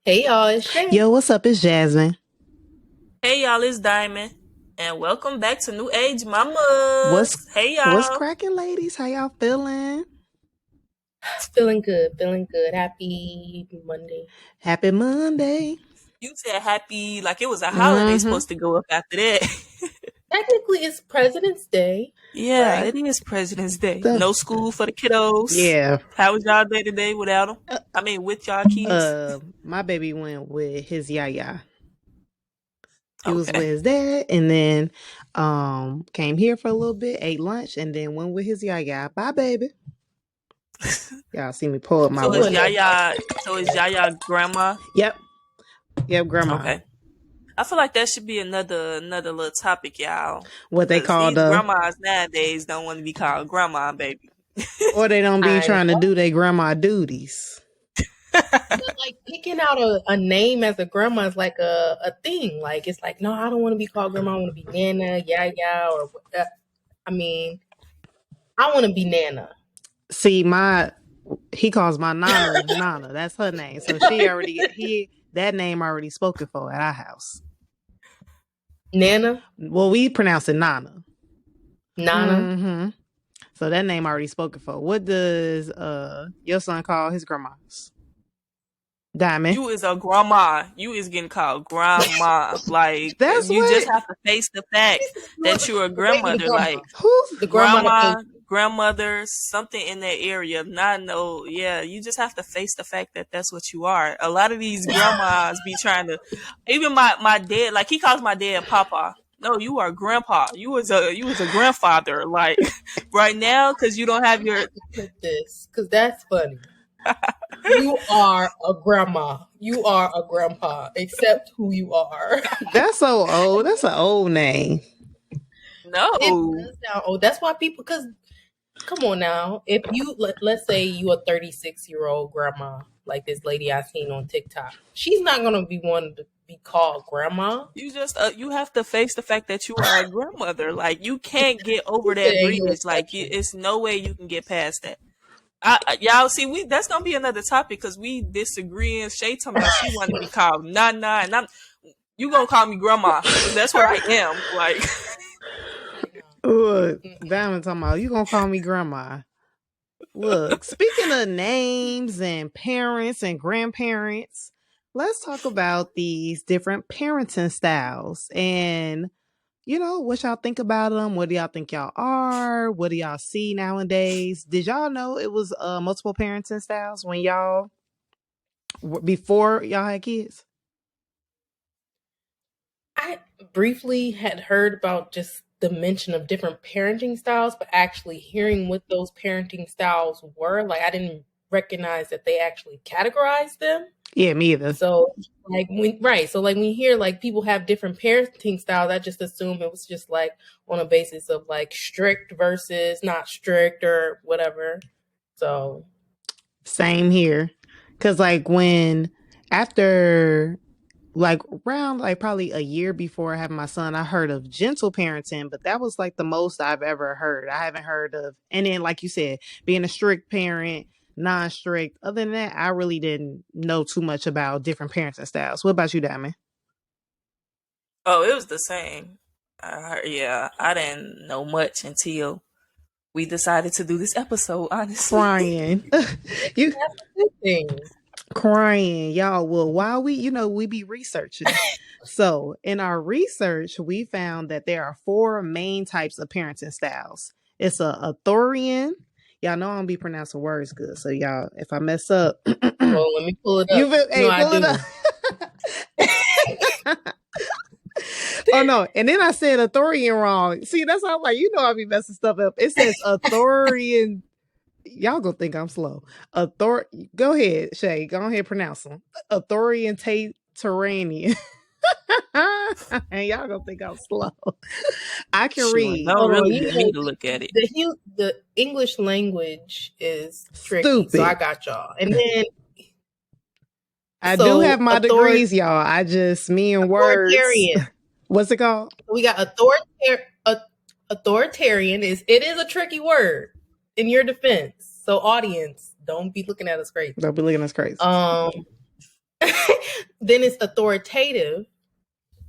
Hey y'all, it's Shay. Yo, what's up? It's Jasmine. Hey y'all, it's Diamond, and welcome back to New Age What's Mamas. Hey what's y'all. cracking, ladies? How y'all feeling? Feeling good, feeling good. Happy Monday. Happy Monday. You said happy like it was a holiday Mm-hmm. supposed to go up after that. Technically, it's President's Day, Yeah, right? it is President's Day. So, No school for the kiddos. yeah. How was y'all day today without them? Uh, I mean, with y'all kids. my baby went with his yaya. He was with Okay. his dad, and then came here for a little bit, ate lunch, and then went with his yaya. Bye, baby. Y'all see me pull up my So You is and what? no Yaya? So is Yaya grandma? Yep, yep, grandma. Okay. I feel like that should be another little topic, y'all, What they because call these the, grandmas nowadays don't want to be called grandma, baby. or they don't be I trying to know. do their grandma duties. But like picking out a name as a grandma is like a thing. Like it's like, no, I don't want to be called grandma. I want to be Nana, Yaya, or I mean, I want to be Nana. See, he calls my nana Nana. That's her name. So that name already spoken for at our house. Nana, Well, we pronounce it Nana. Nana. Mm-hmm. So that name already spoken for. What does your son call his grandma's? Diamond. You is a grandma. You is getting called grandma. Like That's you just what. have to face the fact that you're a Wait, the grandmother. grandma. Like Who's The grandma that grandma, pays. grandmother, something in that area. Not no, yeah. You just have to face the fact that that's what you are. A lot of these grandmas be trying to. Even my dad, like he calls my dad Papa. No, you are grandpa. You was a grandfather. Like right now, because you don't have I'm your. about to clip this because that's funny. You are a grandma. You are a grandpa. Accept who you are. that's so old. That's an old name. It No. does sound old. That's why people. Because come on now, if you let's say you a 36-year-old grandma like this lady I seen on TikTok, she's not gonna be one to be called grandma. You just you have to face the fact that you are a grandmother. Like you can't get over There that ain't no grievance. Like exception. it's no way you can get past that. Y'all see, we that's gonna be another topic because we disagreeing. Shay talking about she want to be called Nana, and you gonna call me grandma because that's what I am. Like Look, Mm-mm. Diamond talking about you gonna call me grandma. Look, speaking of names and parents and grandparents, let's talk about these different parenting styles and what y'all think about them. What do y'all think y'all are? What do y'all see nowadays? Did y'all know it was multiple parenting styles when y'all before y'all had kids? I briefly had heard about just the mention of different parenting styles, but actually hearing what those parenting styles were, like I didn't recognize that they actually categorized them. Yeah, me either. So like when you hear like people have different parenting styles, I just assume it was just like on a basis of like strict versus not strict or whatever. So Same here. Cause like when after like around like probably a year before I had my son, I heard of gentle parenting, but that was like the most I've ever heard. I haven't heard of, and then like you said, being a strict parent, non-strict. Other than that, I really didn't know too much about different parenting styles. What about you, Diamond? oh, it was the same. Yeah, I didn't know much until we decided to do this episode. Honestly, Crying, you that's a good thing. crying, y'all. Well, while we be researching. So, in our research, we found that there are four main types of parenting styles. It's a Authorian. Y'all know I don't be pronouncing words good. So, y'all, if I mess up, Well, let me pull it up. No, hey, I pull it do. up. Oh, no. And then I said Authorian wrong. See, that's how I'm like, I be messing stuff up. It says Authorian. Y'all gonna think I'm slow. Go ahead, Shay. Go ahead, pronounce them. Authoritarian. And y'all gonna think I'm slow. I can sure. read. No, Hold on, really, you you know need to look at it. the English language is tricky, so I Stupid. got y'all. And then I do have so my degrees, y'all. I just me and words. authoritarian. What's it called? We got authoritarian is a tricky word in your defense. So audience, don't be looking at us crazy. Don't be looking at us crazy. Um Then it's authoritative,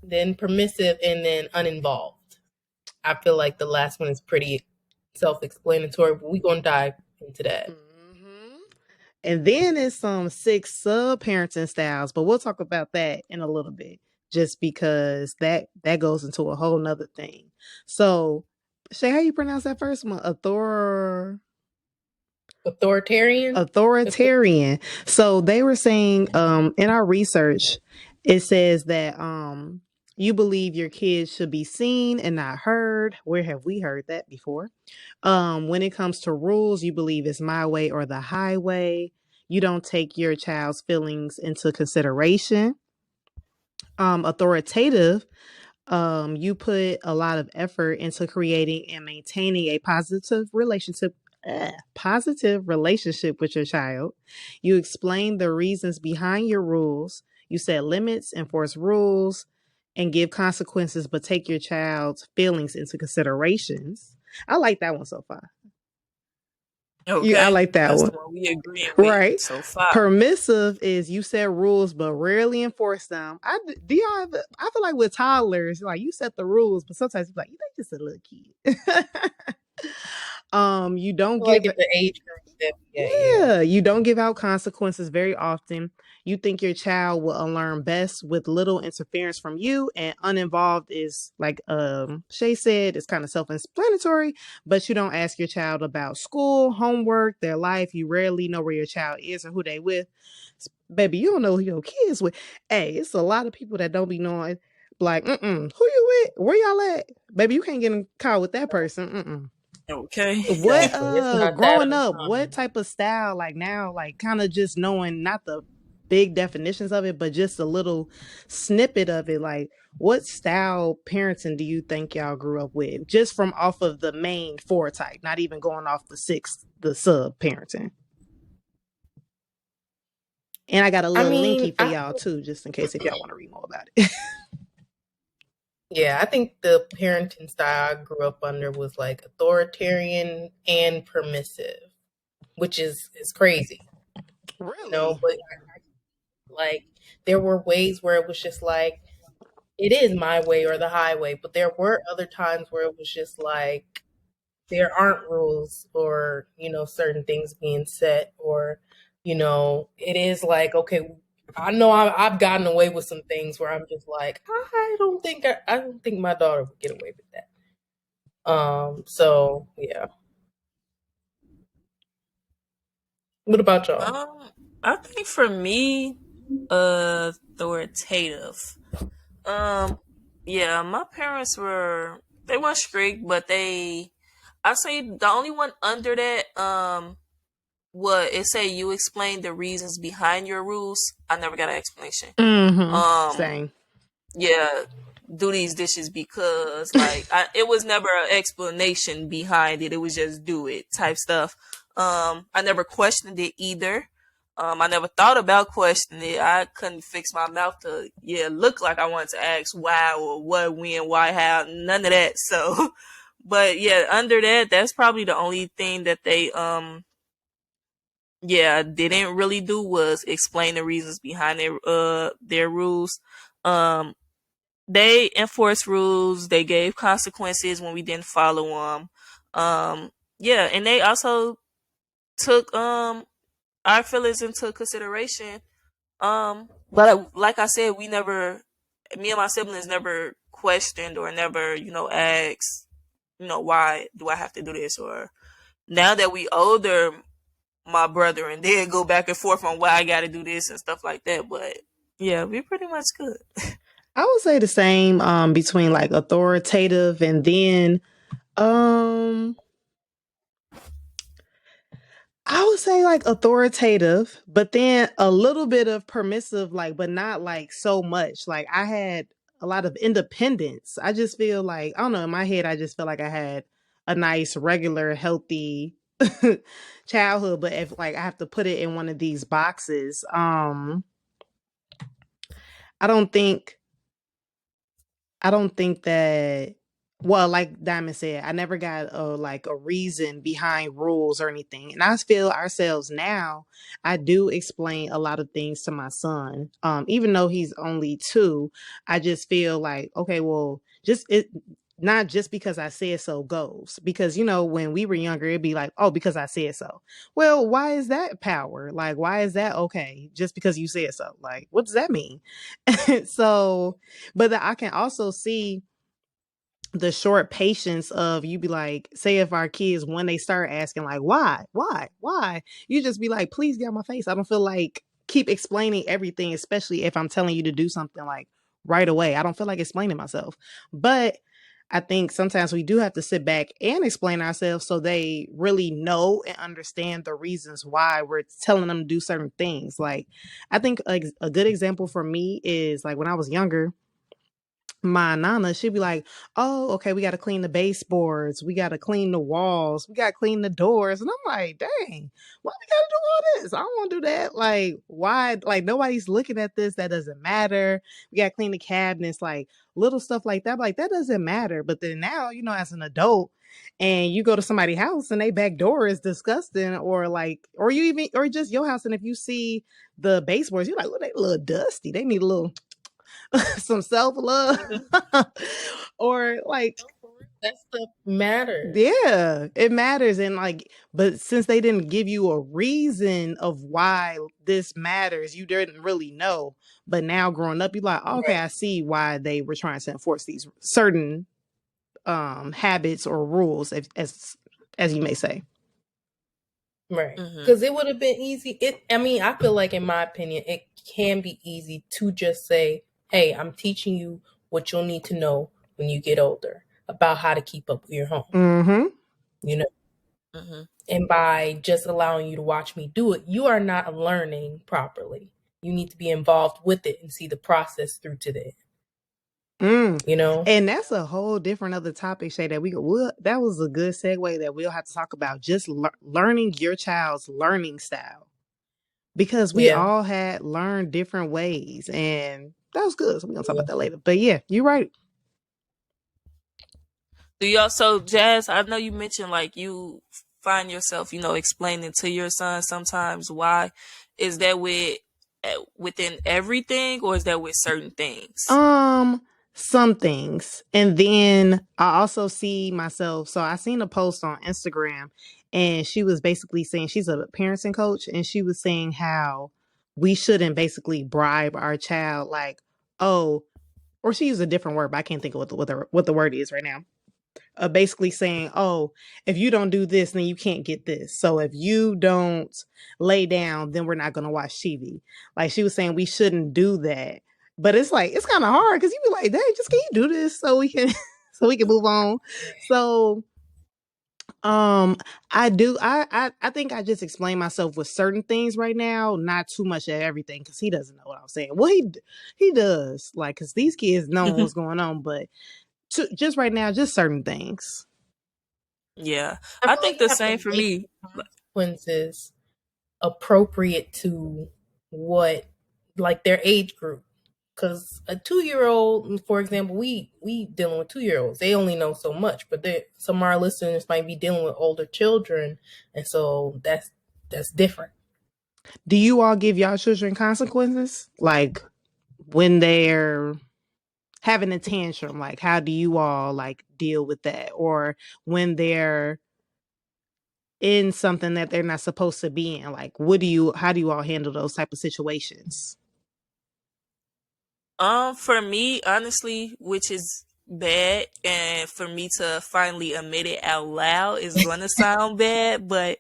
then permissive, and then uninvolved. I feel like the last one is pretty self-explanatory, but we're going to dive into that. Mhm. And then it's some 6 sub-parenting styles, but we'll talk about that in a little bit, just because that goes into a whole nother thing. So, Shay, how you pronounce that first one? Authoritarian? Authoritarian. So they were saying in our research, it says that you believe your kids should be seen and not heard. Where have we heard that before? When it comes to rules, you believe it's my way or the highway. You don't take your child's feelings into consideration. Authoritative, you put a lot of effort into creating and maintaining a positive relationship with your child. You explain the reasons behind your rules. You set limits, enforce rules, and give consequences, but take your child's feelings into considerations. I like that one so far. I Okay, like that that's one. the one we agreeing with Right. so far. Permissive is you set rules but rarely enforce them. Do y'all I feel like with toddlers, like you set the rules, but sometimes you're like, you think just a little kid. You don't Like give at the age group that we at, yeah. yeah, you don't give out consequences very often. You think your child will learn best with little interference from you, and uninvolved is like Shay said, it's kind of self-explanatory, but you don't ask your child about school, homework, their life. You rarely know where your child is or who they with. Baby, you don't know who your kids with. Hey, it's a lot of people that don't be knowing. Like, who you with? Where y'all at? Baby, you can't get in a car with that person. Okay. What Exactly. It's not that growing up, what uncommon. type of style, like now, like kind of just knowing not the big definitions of it, but just a little snippet of it, like what style parenting do you think y'all grew up with? Just from off of the main 4 type, not even going off the sub parenting. And I got a I little mean, linky for y'all too, just in case if y'all want to read more about it. yeah, I think the parenting style I grew up under was like authoritarian and permissive, which is crazy, Really? but like there were ways where it was just like it is my way or the highway, but there were other times where it was just like there aren't rules or, certain things being set or, it is like, okay, I know I've gotten away with some things where I'm just like, I don't think my daughter would get away with that. So yeah. What about y'all? I think for me, authoritative. Um, yeah, my parents they weren't strict, but I say the only one under that, what it say you explain the reasons behind your rules. I never got an explanation. Mm-hmm. Um, Same. yeah, do these dishes because it was never an explanation behind it. It was just do it type stuff. I never questioned it either. I never thought about questioning it. I couldn't fix my mouth to look like I wanted to ask why or what, when, why, how, none of that. So, but yeah, under that, that's probably the only thing that they didn't really do was explain the reasons behind their rules. Um, they enforced rules. They gave consequences when we didn't follow them. And they also took our feelings into consideration. But like I said, me and my siblings never questioned or never, asked, why do I have to do this? Or now that we older, my brother and they go back and forth on why I got to do this and stuff like that. But yeah, we pretty much good. I would say the same between like authoritative and then I would say like authoritative, but then a little bit of permissive, like, but not like so much. Like I had a lot of independence. I just feel like, I don't know, in my head, I just feel like I had a nice, regular, healthy childhood. But if like I have to put it in one of these boxes, I don't think I don't think that Well, like Diamond said, I never got a reason behind rules or anything. And I feel ourselves now, I do explain a lot of things to my son. Even though he's only 2, I just feel like, okay, well, just it not just because I said so goes. Because when we were younger, it'd be like, oh, because I said so. Well, why is that power? Like, why is that okay? Just because you said so. Like, what does that mean? So, but I can also see the short patience of, you be like, say if our kids, when they start asking like, why, you just be like, please get out my face. I don't feel like keep explaining everything, especially if I'm telling you to do something like right away. I don't feel like explaining myself. But I think sometimes we do have to sit back and explain ourselves so they really know and understand the reasons why we're telling them to do certain things. Like, I think a good example for me is like when I was younger, my nana, she'd be like, oh, okay, we got to clean the baseboards. We got to clean the walls. We got to clean the doors. And I'm like, dang, why we got to do all this? I don't want to do that. Like, why? Like, nobody's looking at this. That doesn't matter. We got to clean the cabinets, like little stuff like that. Like, that doesn't matter. But then now, as an adult, and you go to somebody's house and they back door is disgusting, or you even, or just your house. And if you see the baseboards, you're like, well, they a little dusty. They need a little some self-love. Or like, That stuff matters. yeah, it matters. And like, but since they didn't give you a reason of why this matters, you didn't really know. But now growing up, you're like, okay, Right. I see why they were trying to enforce these certain habits or rules, as you may say. Right. Mhm. Because it would have been easy. I feel like, in my opinion, it can be easy to just say, hey, I'm teaching you what you'll need to know when you get older about how to keep up with your home. Mm-hmm. You know, Mhm. and by just allowing you to watch me do it, you are not learning properly. You need to be involved with it and see the process through to the end. And that's a whole different other topic, Shay, that that was a good segue that we'll have to talk about. Just learning your child's learning style, because we Yeah. all had learned different ways, and that was good. So we're gonna talk about that later. But yeah, you're right. Do you also, Jazz? I know you mentioned like you find yourself, explaining to your son sometimes. Why is that within everything, or is that with certain things? Some things. And then I also see myself. So I seen a post on Instagram, and she was basically saying, she's a parenting coach, and she was saying how we shouldn't basically bribe our child, like, oh, or she used a different word, but I can't think of what the word is right now. Basically saying, oh, if you don't do this, then you can't get this. So if you don't lay down, then we're not going to watch TV. Like, she was saying we shouldn't do that. But it's like, it's kind of hard, because you be like, dang, just can you do this so we can so we can move on. So I think I just explain myself with certain things right now, not too much of everything, because he doesn't know what I'm saying. Well, he does, like, because these kids know what's going on, but just right now, just certain things. Yeah, I I feel think like you the have same to for make me. consequences appropriate to what, like, their age group. Because a 2-year-old, for example, we dealing with 2-year-olds. They only know so much, but some of our listeners might be dealing with older children, and so that's different. Do you all give y'all children consequences? Like, when they're having a tantrum, like, how do you all like deal with that? Or when they're in something that they're not supposed to be in, like, how do you all handle those type of situations? For me, honestly, which is bad, and for me to finally admit it out loud is gonna sound bad, but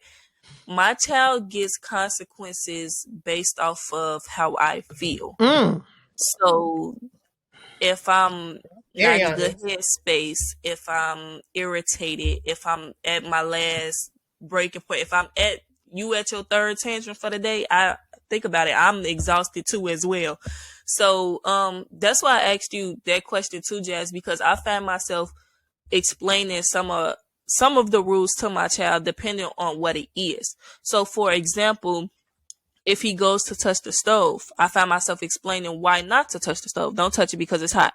my child gets consequences based off of how I feel. Mm. So if I'm not Very in a good honest. headspace, if I'm irritated, if I'm at my last breaking point, if I'm at your third tantrum for the day, I think about it, I'm exhausted too as well. So that's why I asked you that question too, Jazz, because I find myself explaining some of the rules to my child depending on what it is. So for example, if he goes to touch the stove, I find myself explaining why not to touch the stove. Don't touch it because it's hot.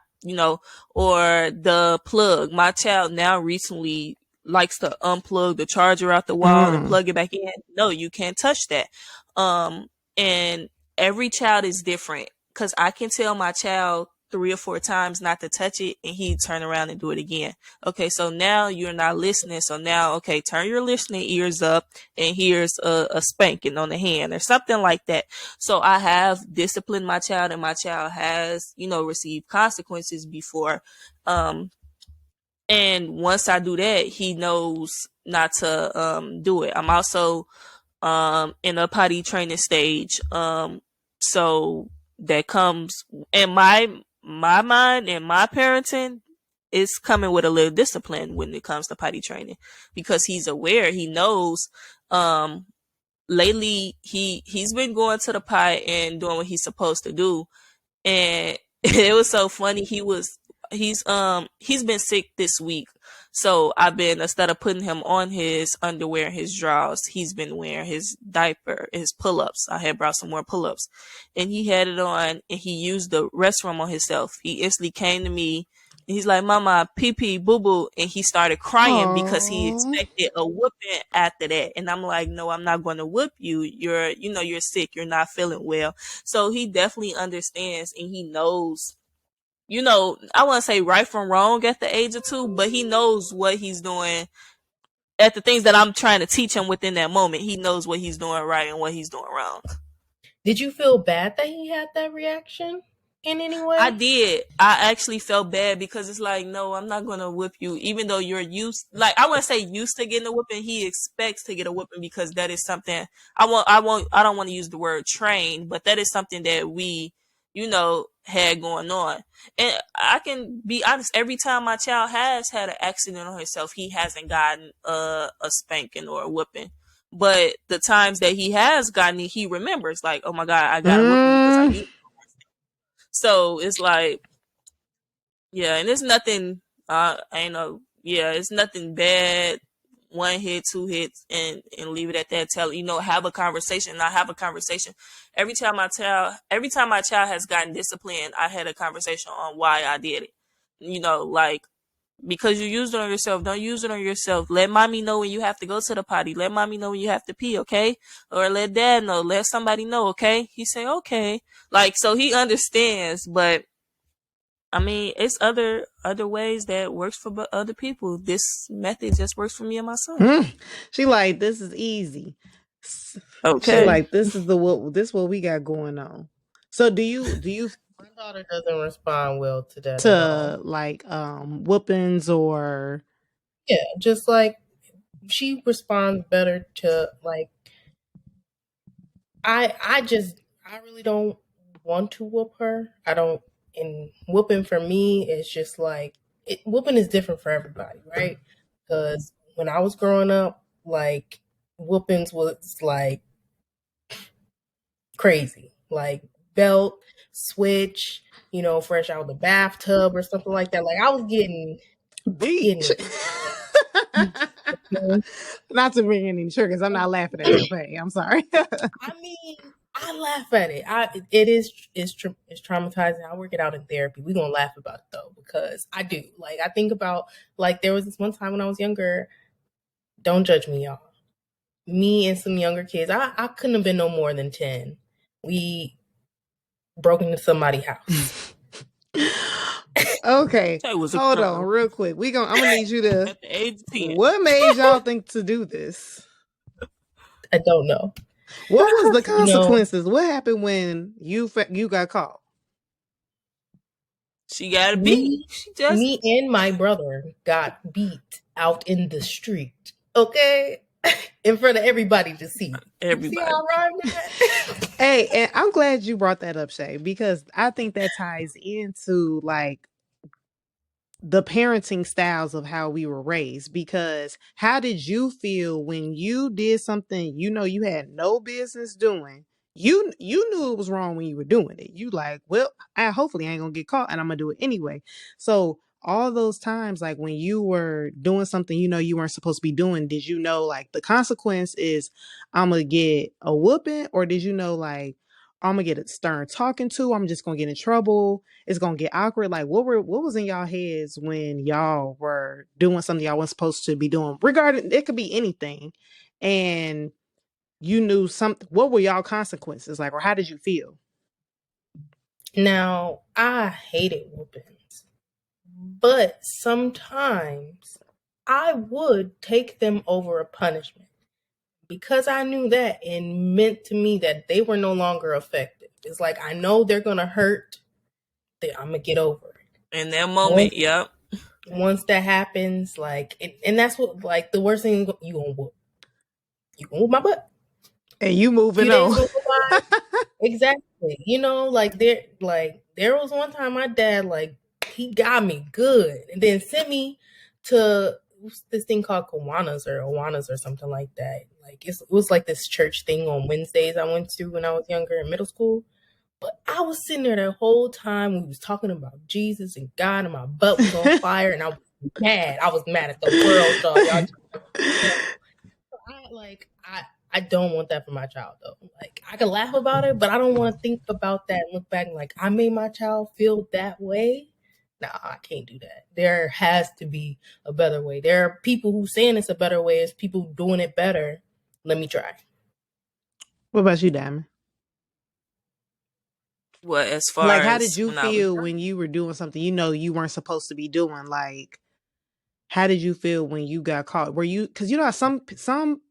or the plug. My child now recently likes to unplug the charger out the wall and Mm. plug it back in. No, you can't touch that. And every child is different, because I can tell my child 3 or 4 times not to touch it, and he'd turn around and do it again. Okay, so now you're not listening. So now, okay, turn your listening ears up, and here's a spanking on the hand or something like that. So I have disciplined my child, and my child has, received consequences before. And once I do that, he knows not to do it. I'm also in a potty training stage. So that comes in my mind and my parenting is coming with a little discipline when it comes to potty training, because he's aware, he knows. Lately he's been going to the pot and doing what he's supposed to do, and it was so funny. He's been sick this week, so I've been, instead of putting him on his underwear and his drawers, he's been wearing his diaper, his pull-ups. I had brought some more pull-ups, and he had it on, and he used the restroom on himself. He instantly came to me, and he's like, "Mama, pee pee, boo boo," and he started crying because he Aww. expected a whooping after that. And I'm like, "No, I'm not going to whoop you. You're sick. You're not feeling well." So he definitely understands, and he knows, I want to say right from wrong at the age of 2, but he knows what he's doing at the things that I'm trying to teach him within that moment. He knows what he's doing right and what he's doing wrong. Did you feel bad that he had that reaction in any I way? did. I actually felt bad, because it's like, no, I'm not gonna whip you, even though you're used. Like, I wouldn't say used to getting a whooping. He expects to get a whooping, because that is something I don't want to use the word train, but that is something that we, had going on. And I can be honest. Every time my child has had an accident on himself, he hasn't gotten a spanking or a whooping. But the times that he has gotten it, he remembers, like, oh my God, I got a whooping because I used. So it's like, yeah, and it's nothing. I know. Yeah, it's nothing bad. 1 hit, 2 hits, and leave it at that. Have a conversation. And I have a conversation every time my child has gotten disciplined, I had a conversation on why I did it. Like, because you used it on yourself, don't use it on yourself. Let mommy know when you have to go to the potty. Let mommy know when you have to pee, okay? Or let dad know. Let somebody know, okay? He say okay. Like, so he understands, but I mean, it's other ways that works for other people. This method just works for me and my son. She like, this is easy. She Okay. like, this is what we got going on. So do you My daughter doesn't respond well to that at all. to like whoopings or Yeah, just like she responds better to like I really don't want to whoop her. I don't and whooping for me is just like whooping is different for everybody, right? Because when I was growing up, like whoopings was like crazy. Like belt, switch, fresh out of the bathtub or something like that. Like I was getting beach. it. Not to bring any triggers. I'm not laughing at you, Pay. I'm sorry. I mean, I laugh at it. It's traumatizing. I work it out in therapy. We're gonna laugh about it though, because I do. Like I think about, like, there was this one time when I was younger. Don't judge me, y'all. Me and some younger kids. I couldn't have been no more than 10. We broke into somebody's house. Okay, Hold on, real quick. I'm gonna need you to. At the age of 10. What made y'all think to do this? I don't know. What was the consequences? What happened when you got caught? She got beat. Me and my brother got beat out in the street. Okay. In front of everybody to see. Everybody. See how I rhymed that? Hey, and I'm glad you brought that up, Shay, because I think that ties into like the parenting styles of how we were raised. Because how did you feel when you did something you had no business doing? You knew it was wrong when you were doing it. You like, well, hopefully I ain't gonna get caught, and I'm gonna do it anyway. So all those times, like when you were doing something you weren't supposed to be doing, did you know like the consequence is I'm gonna get a whooping, or did you know like, I'm gonna get a stern talking to. I'm just gonna get in trouble. It's gonna get awkward. Like, what was in y'all heads when y'all were doing something y'all weren't supposed to be doing? Regarding, it could be anything, and you knew something. What were y'all consequences like, or how did you feel? Now, I hated whoopings, but sometimes I would take them over a punishment because I knew that it meant to me that they were no longer effective. It's like, I know they're going to hurt, I'm going to get over it. In that moment, yep. Once that happens, like, and that's what, like, the worst thing, you going to whoop my butt. And you moving Few on. days go by. Exactly. You know, like there was one time my dad, like, he got me good and then sent me to this thing called Awanas or something like that. Like it was like this church thing on Wednesdays I went to when I was younger in middle school. But I was sitting there the whole time. We was talking about Jesus and God, and my butt was on fire, and I was mad. I was mad at the world, dog. Y'all just, I don't want that for my child, though. Like, I can laugh about it, but I don't want to think about that and look back and like, I made my child feel that way. Nah, I can't do that. There has to be a better way. There are people who saying it's a better way. It's people doing it better. Let me try. What about you, Diamond? What, as far Like, how as did you when I was feel when you were doing something you weren't supposed to be doing? Like, how did you feel when you got caught? Were you, because you know some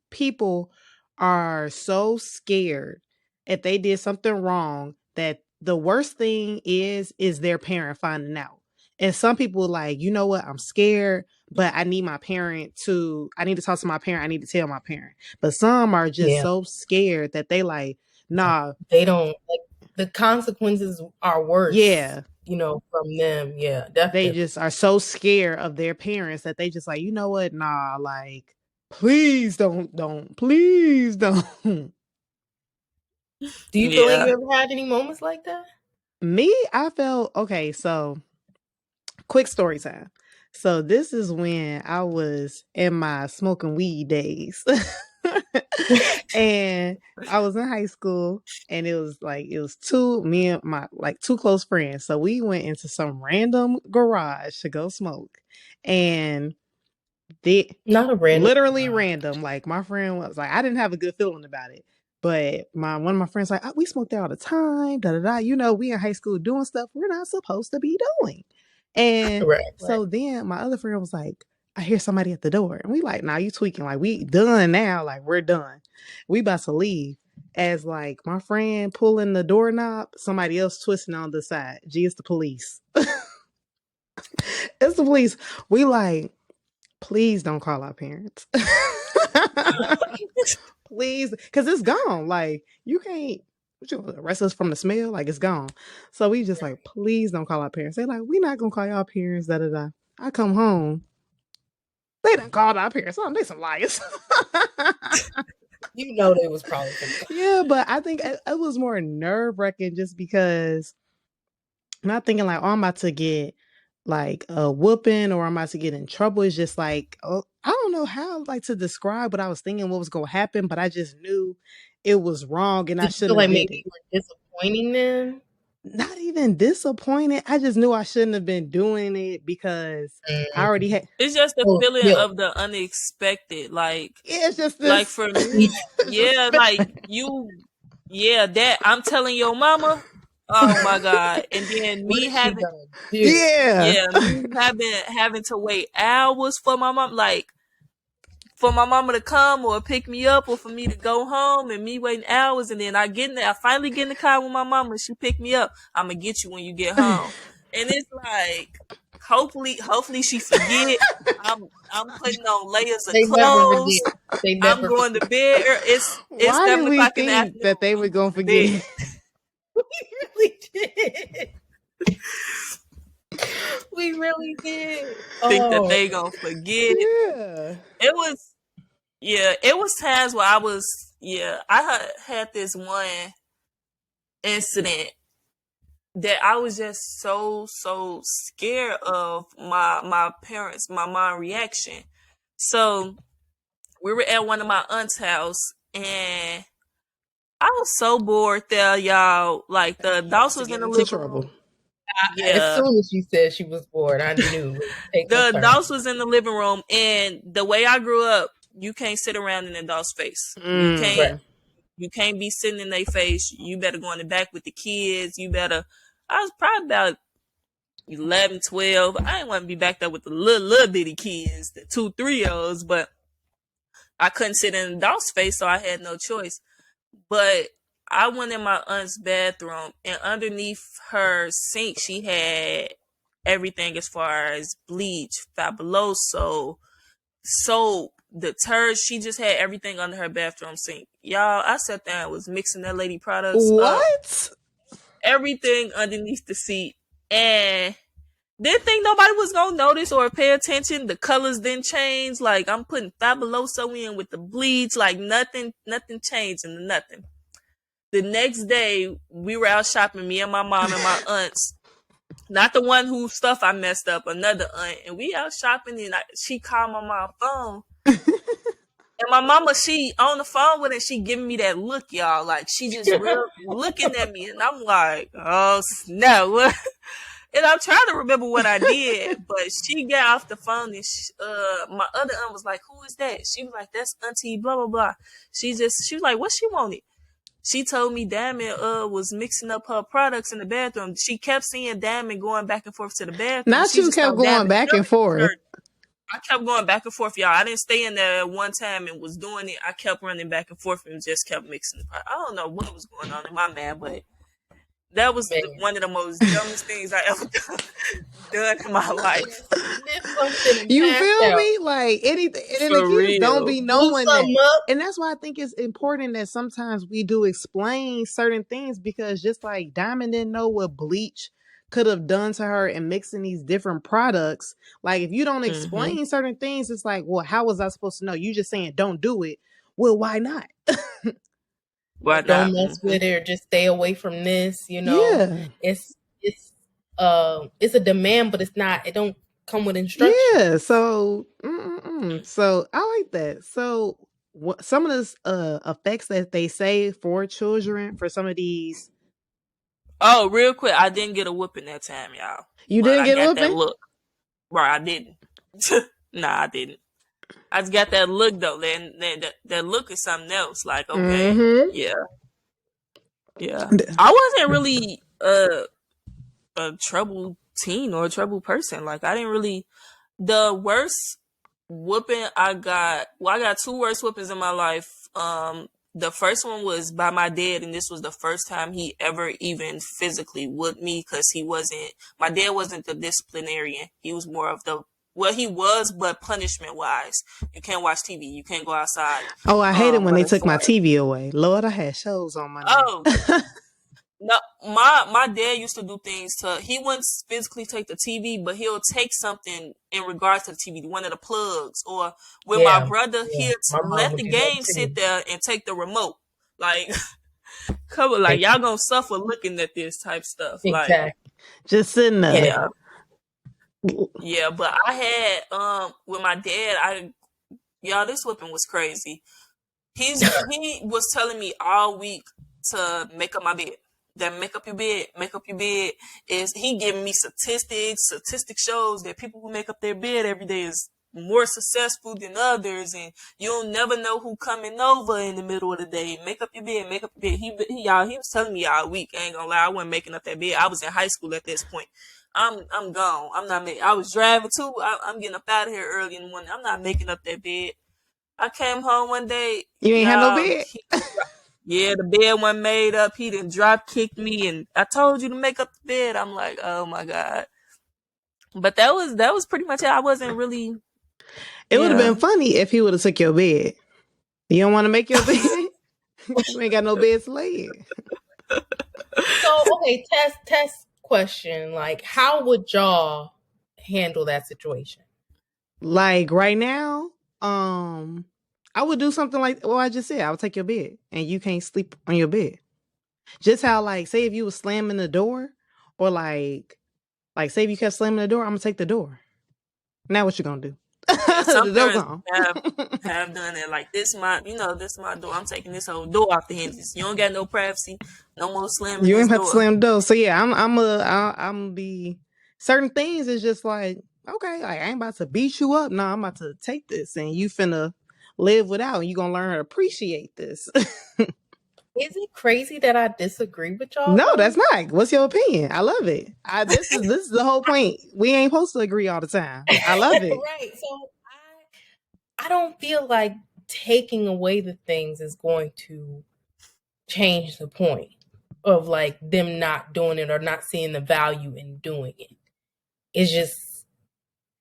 people are so scared if they did something wrong that the worst thing is their parent finding out. And some people like, you know what, I'm scared, but I need to talk to my parent. I need to tell my parent. But some are just Yeah. so scared that they like, nah. They don't, like, the consequences are worse. Yeah. You know, from them. Yeah, They definitely. just are so scared of their parents that they just like, you know what, nah, like, please please don't. Do you feel like Yeah. you ever had any moments like that? Me, I felt okay. So, quick story time. So, this is when I was in my smoking weed days. And I was in high school, and it was me and my like two close friends. So, we went into some random garage to go smoke. And Not a random literally random. Like, my friend was like, I didn't have a good feeling about it. But one of my friends like, we smoke there all the time, da da da. You know, we in high school doing stuff we're not supposed to be doing. And right. so then my other friend was like, I hear somebody at the door. And we like, nah, you tweaking. Like, we done now. Like, we're done. We about to leave. As like my friend pulling the doorknob, somebody else twisting on the side. Gee, it's the police. It's the police. We like, please don't call our parents. Please, because it's gone. Like, you can't arrest us from the smell. Like, it's gone. So we just like, please don't call our parents. They like, we not gonna call y'all parents. Da da da. I come home. They done called our parents. Oh, they some liars. You know, they was probably Yeah, but I think it was more nerve wracking just because not thinking like, oh, I'm about to get like a whooping or I'm about to get in trouble. It's just like, oh, I don't know how like to describe what I was thinking, what was going to happen, but I just knew it was wrong and I Did you feel shouldn't like have did maybe it. you were disappointing them? Not even disappointed. I just knew I shouldn't have been doing it because I already had. It's just the Oh, feeling guilt. of the unexpected. Like, Yeah, it's just like this. for me, yeah, like that I'm telling your mama, oh my God. And then What me is she having, gonna do? Yeah. me having to wait hours for my mom, like for my mama to come or pick me up or for me to go home and me waiting hours and then I finally get in the car with my mama and she pick me up. I'm gonna get you when you get home. And it's like hopefully she forget. I'm putting on layers of They never clothes. forget. They I'm never going to forget. bed. It's Why did we 7 o'clock in the think afternoon. that they I'm were going going to to bed. forget? We really did. We really did. Think that Oh, they gonna forget. Yeah. It was times where I had this one incident that I was just so scared of my parents, my mom reaction. So we were at one of my aunt's house and I was so bored there, y'all. Like the adults To was get in the into living room. trouble. As Yeah. soon as she said she was bored, I knew it was taking a The turn. adults was in the living room, and the way I grew up, you can't sit around in an adult's face. You Right. can't be sitting in their face. You better go in the back with the kids. I was probably about 11, 12. I didn't want to be back there with the little bitty kids, the 2, 3-year-olds, but I couldn't sit in an adult's face, so I had no choice. But I went in my aunt's bathroom, and underneath her sink, she had everything as far as bleach, Fabuloso, soap, detergent. She just had everything under her bathroom sink. Y'all, I sat there and was mixing that lady products up, What? everything underneath the seat, and didn't think nobody was gonna notice or pay attention. The colors didn't change. Like I'm putting Fabuloso in with the bleach, like nothing changed and nothing. The next day, we were out shopping, me and my mom and my aunts. Not the one whose stuff I messed up, another aunt. And we out shopping, and she called my mom phone. And my mama, she on the phone with it, she giving me that look, y'all. Like, she just real looking at me. And I'm like, oh, no. And I'm trying to remember what I did. But she got off the phone, and my other aunt was like, who is that? She was like, that's auntie, blah, blah, blah. She was like, what she wanted? She told me Diamond was mixing up her products in the bathroom. She kept seeing Diamond going back and forth to the bathroom. Not She you just kept thought going Diamond back and forth. I kept going back and forth, y'all. I didn't stay in there one time and was doing it. I kept running back and forth and just kept mixing. I don't know what was going on in my man, but that was one of the most dumbest things I ever done in my life. You feel me? Like anything, and the For kids don't real. be Blew knowing that. something up. And that's why I think it's important that sometimes we do explain certain things, because just like Diamond didn't know what bleach could have done to her in mixing these different products. Like if you don't explain certain things, it's like, well, how was I supposed to know? You just saying don't do it. Well, why not? Why Don't not? mess with it, or just stay away from this. Yeah. It's a demand, but it's not. It don't come with instructions. Yeah. So, so I like that. So, some of this effects that they say for children for some of these. Oh, real quick, I didn't get a whooping that time, y'all. You But didn't I get a got that whooping? look. Right, I didn't. Nah, I didn't. I just got that look though. That look is something else. Like, okay, yeah. I wasn't really a troubled teen or a troubled person. Like, I didn't really. The worst whooping I got. Well, I got 2 worst whoopings in my life. The first one was by my dad, and this was the first time he ever even physically whooped me, because my dad wasn't the disciplinarian. He was more of he was, but punishment wise. You can't watch TV. You can't go outside. Oh, I hate it when But they as took my far TV away. Lord, I had shows on my oh, night. no, my dad used to do things he wouldn't physically take the TV, but he'll take something in regards to the TV, one of the plugs, or with my brother, he'll My mom let would the do that game too. sit there and take the remote. Like, cover, like, y'all gonna suffer looking at this type stuff. Exactly. Like, Just sitting there. Yeah, but I had with my dad, y'all, this whooping was crazy. He was telling me all week to make up my bed. That make up your bed is he giving me statistics. Statistics shows that people who make up their bed every day is more successful than others, and you'll never know who coming over in the middle of the day. Make up your bed, make up your bed. He was telling me all week. I ain't gonna lie, I wasn't making up that bed. I was in high school at this point. I'm gone. I'm not making. I was driving too. I'm getting up out of here early in the morning. I'm not making up that bed. I came home one day. You ain't had no bed? Yeah, the bed wasn't made up. He done drop kicked me, and I told you to make up the bed. I'm like, oh my God. But that was pretty much it. I wasn't really. It would have been funny if he would have took your bed. You don't want to make your bed? You ain't got no bed to lay in. So, okay, test question. Like, how would y'all handle that situation? Like right now, I would do something like I just said. I would take your bed, and you can't sleep on your bed. Just how, like, say if you was slamming the door, or like say if you kept slamming the door, I'm gonna take the door. Now what you gonna do? Yeah, some The door parents gone. have done it like this. This my door. I'm taking this whole door off the hinges. You don't got no privacy. No more slamming You this ain't have to door. slam the door. So yeah, I'm be certain things is just like, okay, like I ain't about to beat you up. No, I'm about to take this and you finna live without and you gonna learn how to appreciate this. Is it crazy that I disagree with y'all No, though? that's not. What's your opinion? I love it. This is the whole point. We ain't supposed to agree all the time. I love it. Right. So I don't feel like taking away the things is going to change the point of like them not doing it or not seeing the value in doing it. It's just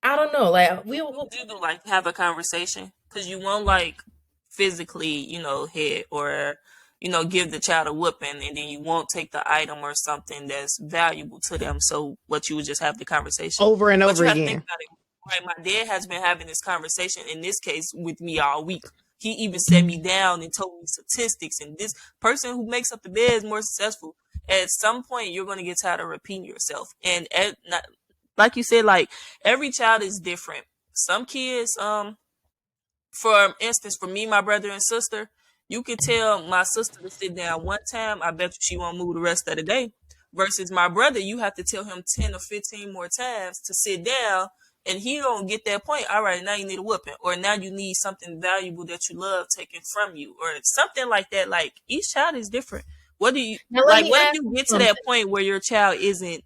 I don't know. Like What do like have a conversation? Because you won't like physically, hit or give the child a whooping, and then you won't take the item or something that's valuable to them. So what you would just have the conversation. Over and But over you have to think again. about it. Right, my dad has been having this conversation in this case with me all week. He even set me down and told me statistics, and this person who makes up the bed is more successful. At some point, you're going to get tired of repeating yourself, and like you said, like every child is different. Some kids, for instance, for me, my brother and sister, you can tell my sister to sit down one time. I bet you she won't move the rest of the day. Versus my brother, you have to tell him 10 or 15 more times to sit down, and he don't get that point. All right, now you need a whooping, or now you need something valuable that you love taken from you, or something like that. Like each child is different. What do you now let like? me What if ask you you get to something. that point where your child isn't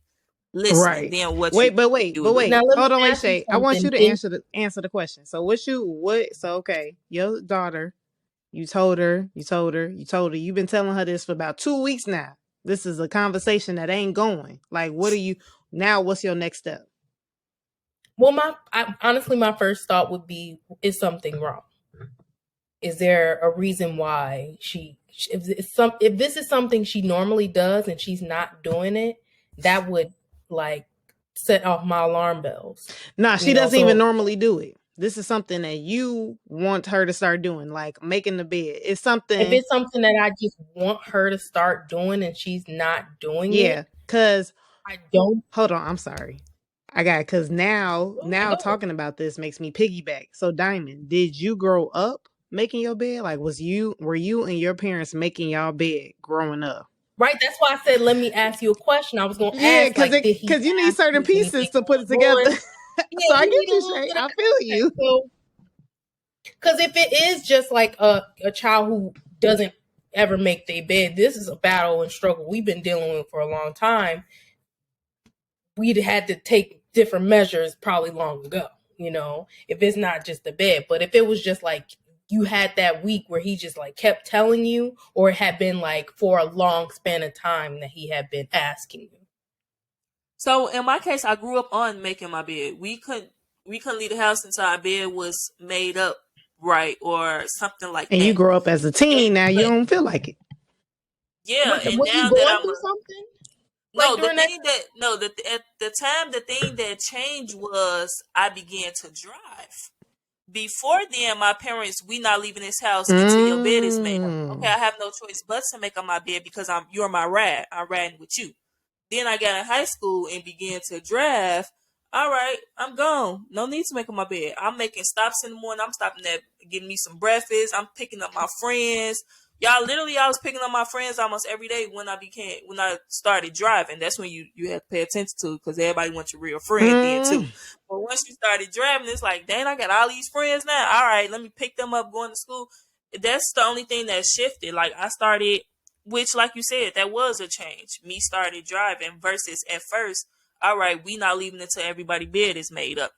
listening? Right. Then what Wait, you would do? Now let me hold on, wait, ask you Shay. I want you something. to answer the question. So okay, your daughter, you told her, you've been telling her this for about 2 weeks now. This is a conversation that ain't going. Like, what's your next step? Well, honestly, my first thought would be: is something wrong? Is there a reason why if this is something she normally does and she's not doing it, that would like set off my alarm bells. Nah, she doesn't even So normally do it. This is something that you want her to start doing, like making the bed. It's something. if it's something that I just want her to start doing and she's not doing yeah, it, because I don't. hold on, I'm sorry. Because now talking about this makes me piggyback. So Diamond, did you grow up making your bed? Like were you and your parents making y'all bed growing up? Right, that's why I said let me ask you a question. I was going to Yeah, ask, like, did he because you need ask certain you pieces anything to put it going together. on? So Yeah, I we need get a you, little Shay. bit of I feel context. you. So, because if it is just like a child who doesn't ever make their bed, this is a battle and struggle we've been dealing with for a long time. We'd had to take different measures probably long ago, if it's not just the bed. But if it was just like you had that week where he just like kept telling you, or it had been like for a long span of time that he had been asking you. So in my case, I grew up on making my bed. We couldn't leave the house until our bed was made up right or something like And you that. grow up as a teen, now you But don't feel like it. yeah, and Was you now that going I'm through something no, like the during that? thing that no, at the time the thing that changed was I began to drive. Before then, my parents, we not leaving this house until your bed is made up. Okay, I have no choice but to make up my bed because you're my ride. I'm riding with you. Then I got in high school and began to drive. All right, I'm gone. No need to make up my bed. I'm making stops in the morning. I'm stopping at getting me some breakfast. I'm picking up my friends. Y'all, literally, I was picking up my friends almost every day when I started driving. That's when you had to pay attention to because everybody wants your real friend then too. But once you started driving, it's like, dang, I got all these friends now. All right, let me pick them up going to school. That's the only thing that shifted. Like I started, which, like you said, that was a change. Me started driving versus at first, all right, we not leaving until everybody bed is made up.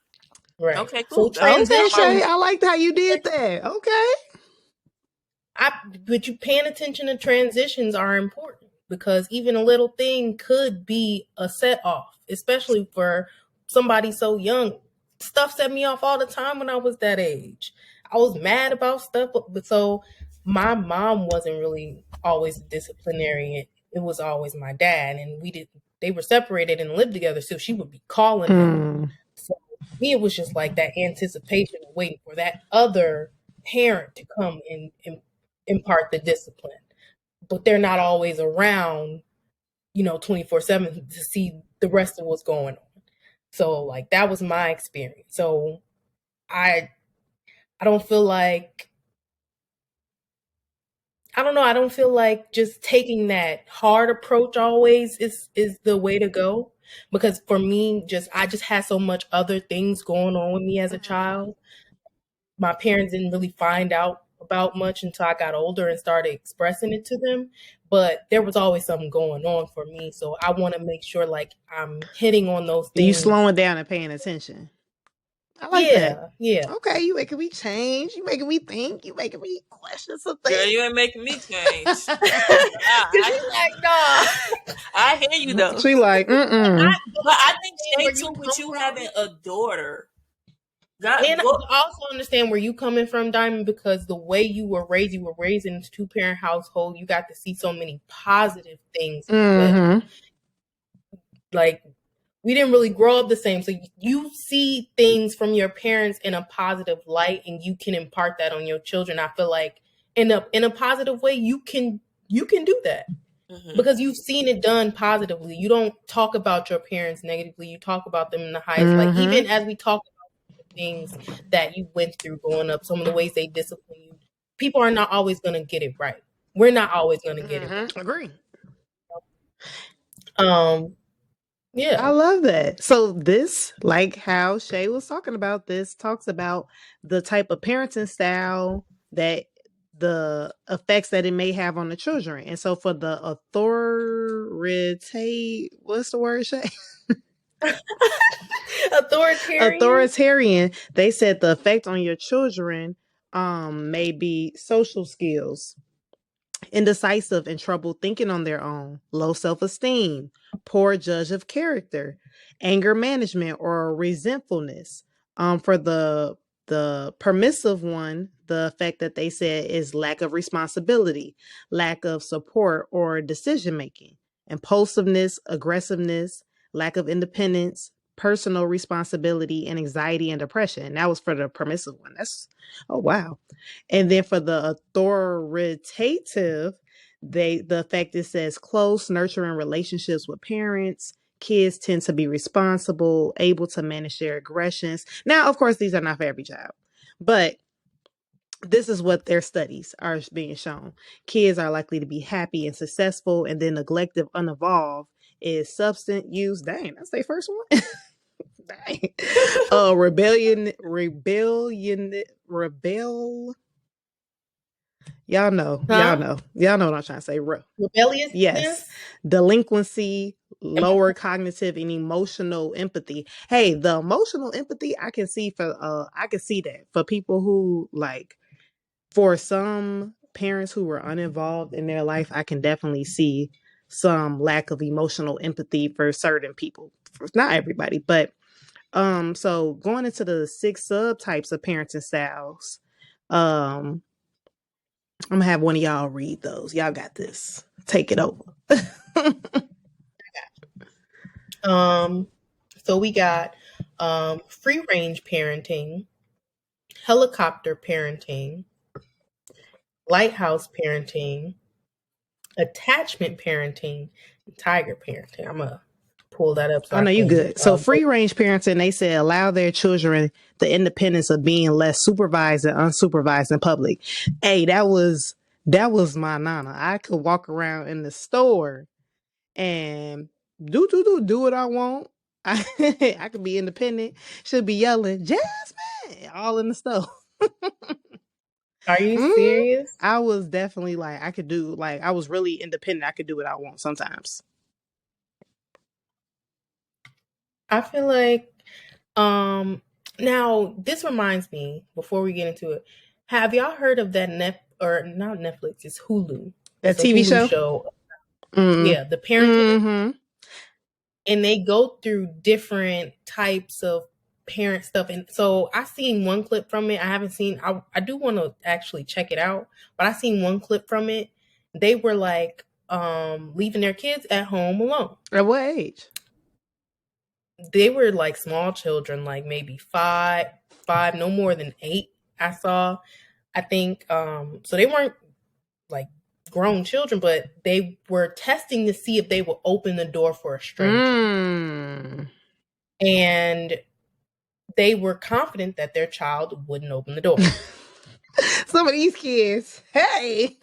Right. Okay, So cool. Okay, Shay, transitions. I liked how you did that. Okay. But you paying attention to transitions are important because even a little thing could be a set off, especially for somebody so young. Stuff set me off all the time when I was that age. I was mad about stuff, but so my mom wasn't really always a disciplinarian. It was always my dad, and they were separated and lived together, so she would be calling him. So for me, it was just like that anticipation of waiting for that other parent to come and impart the discipline, but they're not always around, 24/7 to see the rest of what's going on. So like that was my experience. So I I don't feel like I don't know. I don't feel like just taking that hard approach always is the way to go. Because for me, I just had so much other things going on with me as a child. My parents didn't really find out about much until I got older and started expressing it to them. But there was always something going on for me. So I want to make sure like I'm hitting on those You things. slowing down and paying attention. I like that. Yeah, yeah. Okay, you making me change. You making me think. You making me question some Girl, things. you ain't making me change. Cause you like, nah. I hear you though. She like, But But I think understand where Shay you too, with come you from. having a daughter. And What? I also understand where you coming from, Diamond, because the way you were raised in a 2-parent household, you got to see so many positive things as well. Like we didn't really grow up the same, so you see things from your parents in a positive light, and you can impart that on your children. I feel like in a positive way, you can do that because you've seen it done positively. You don't talk about your parents negatively. You talk about them in the highest light. Even as we talk things that you went through growing up, some of the ways they discipline you. People are not always going to get it right. We're not always going to get it right. Agree. Yeah. I love that. So this, like how Shay was talking about, this talks about the type of parenting style that the effects that it may have on the children. And so for the what's the word, Shay? Authoritarian, they said the effect on your children may be social skills, indecisive and trouble thinking on their own, low self-esteem, poor judge of character, anger management or resentfulness. For the permissive one, the effect that they said is lack of responsibility, lack of support or decision making, impulsiveness, aggressiveness, lack of independence, personal responsibility, and anxiety and depression. That was for the permissive one. That's oh wow. And then for the authoritative, the effect it says close, nurturing relationships with parents. Kids tend to be responsible, able to manage their aggressions. Now, of course, these are not for every child, but this is what their studies are being shown. Kids are likely to be happy and successful, and then neglective, unevolved is substance use. Dang, that's their first one. Dang. Rebel. Y'all know what I'm trying to say. Rebelliousness. Yes. Delinquency, lower cognitive and emotional empathy. Hey, the emotional empathy I can see that for people who like, for some parents who were uninvolved in their life, I can definitely see some lack of emotional empathy for certain people. Not everybody, but so going into the 6 subtypes of parenting styles, I'm gonna have one of y'all read those. Y'all got this. Take it over. So we got free range parenting, helicopter parenting, lighthouse parenting, attachment parenting, and tiger parenting. I'm gonna pull that up so I I know you can good. So free range parenting, they say allow their children the independence of being less supervised and unsupervised in public. Hey, that was my nana. I could walk around in the store and do what I want. I could be independent. Should be yelling, Jasmine, all in the store. Are you serious? I was definitely like, I was really independent. I could do what I want sometimes. I feel like now this reminds me before we get into it. Have y'all heard of that not Netflix, it's Hulu. That It's a TV Hulu show? show. Yeah, the parenting. And they go through different types of parent stuff. And so I seen one clip from it. I haven't seen I do want to actually check it out, but I seen one clip from it. They were like leaving their kids at home alone. At what age? They were like small children, like maybe five, no more than 8. I saw. I think so they weren't like grown children, but they were testing to see if they would open the door for a stranger. And they were confident that their child wouldn't open the door. Some of these kids, hey.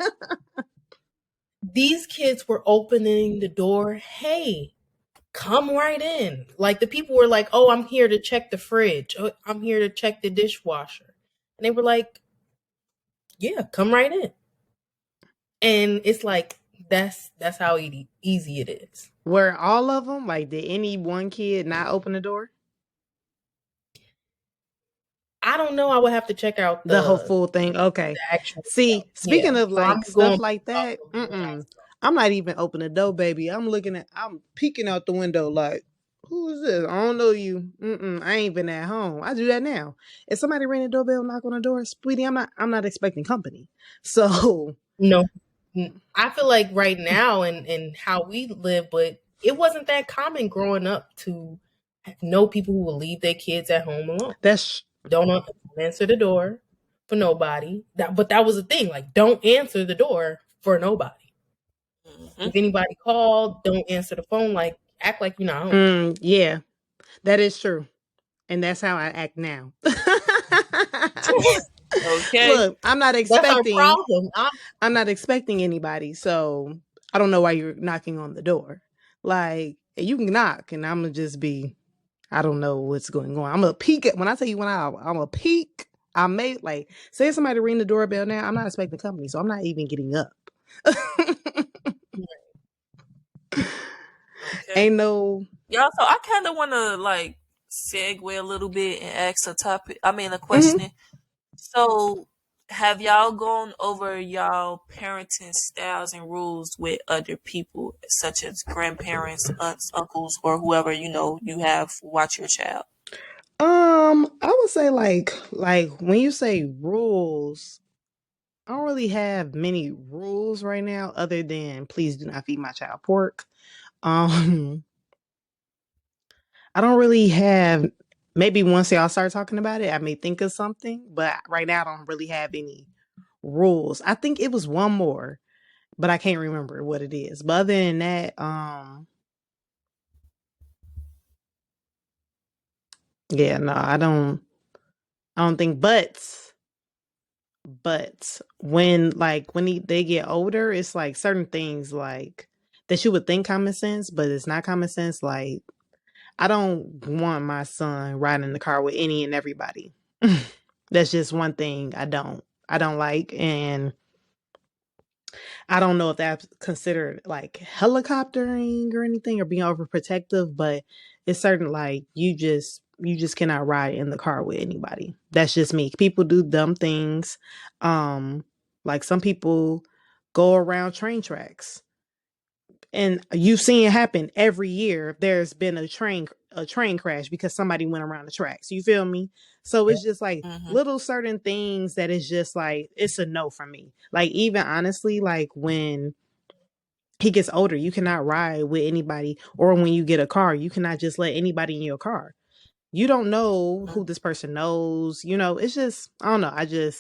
These kids were opening the door. Hey, come right in. Like the people were like, "Oh, I'm here to check the fridge. Oh, I'm here to check the dishwasher." And they were like, "Yeah, come right in." And it's like that's how easy it is. Were all of them? Like, did any one kid not open the door? I don't know. I would have to check out The whole the full thing. Okay. actual See, stuff. Yeah. speaking of So I'm like going stuff like off that, of what I saw. I'm not even opening the door, baby. I'm peeking out the window like, who is this? I don't know you. I ain't been at home. I do that now. If somebody ring the doorbell, knock on the door, sweetie, I'm not expecting company. So No, I feel like right now and how we live, but it wasn't that common growing up to know people who will leave their kids at home alone. that's Don't answer the door for nobody. But that was the thing. Like, don't answer the door for nobody. Mm-hmm. If anybody called, don't answer the phone. Like, act like you're not home. yeah, that is true. And that's how I act now. Okay. Look, That's our problem. I'm not expecting anybody, so I don't know why you're knocking on the door. Like, you can knock, and I'm gonna just be, I don't know what's going on. I'm gonna peek at when I tell you I'm gonna peek. I may like say somebody ring the doorbell now. I'm not expecting company, so I'm not even getting up. Okay. Ain't no. Y'all, so I kind of want to like segue a little bit and ask a question. So, have y'all gone over y'all parenting styles and rules with other people, such as grandparents, aunts, uncles, or whoever you have watch your child? I would say like when you say rules, I don't really have many rules right now other than please do not feed my child pork. Um I don't really have, maybe once y'all start talking about it, I may think of something, but right now I don't really have any rules. I think it was one more, but I can't remember what it is. But other than that, yeah, no, I don't think, but when they get older, it's like certain things like that you would think common sense, but it's not common sense. Like, I don't want my son riding in the car with any and everybody. That's just one thing I don't like, and I don't know if that's considered like helicoptering or anything or being overprotective, but it's certain like you just cannot ride in the car with anybody. That's just me. People do dumb things. Like some people go around train tracks. And you've seen it happen every year. There's been a train crash because somebody went around the tracks. You feel me? So it's just like Mm-hmm. little certain things that is just like it's a no for me. Like even honestly, like when he gets older, you cannot ride with anybody, or when you get a car, you cannot just let anybody in your car. You don't know who this person knows. It's just, I don't know.